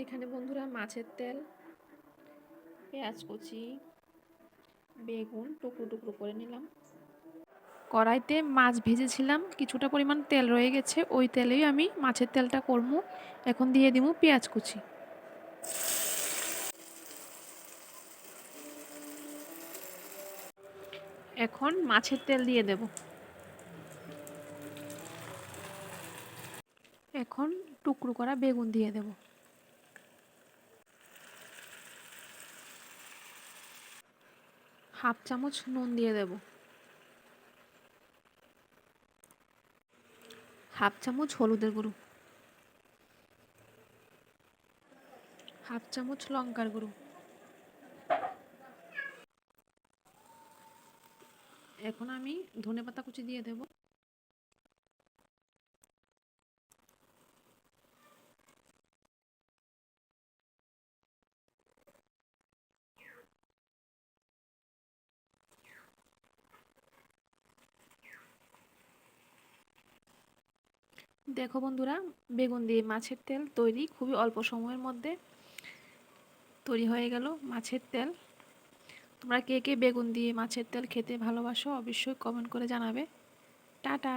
এখানে বন্ধুরা মাছের তেল, পেঁয়াজ কুচি, বেগুন টুকরো টুকরো করে নিলাম। কড়াইতে মাছ ভেজেছিলাম, কিছুটা পরিমাণ তেল রয়ে গেছে, ওই তেলেই আমি মাছের তেলটা করব। এখন দিয়ে দিব পেঁয়াজ কুচি। এখন মাছের তেল দিয়ে দেব। এখন টুকরো করা বেগুন দিয়ে দেব। হাফ চামচ নুন দিয়ে দেব। হাফ চামচ হলুদের গুঁড়ো। হাফ চামচ লঙ্কার গুঁড়ো। এখন আমি ধনেপাতা কুচি দিয়ে দেব। দেখো বন্ধুরা, বেগুন দিয়ে মাছের তেল তৈরি, খুবই অল্প সময়ের মধ্যে তৈরি হয়ে গেল মাছের তেল। তোমরা কে কে বেগুন দিয়ে মাছের তেল খেতে ভালোবাসো অবশ্যই কমেন্ট করে জানাবে। টাটা।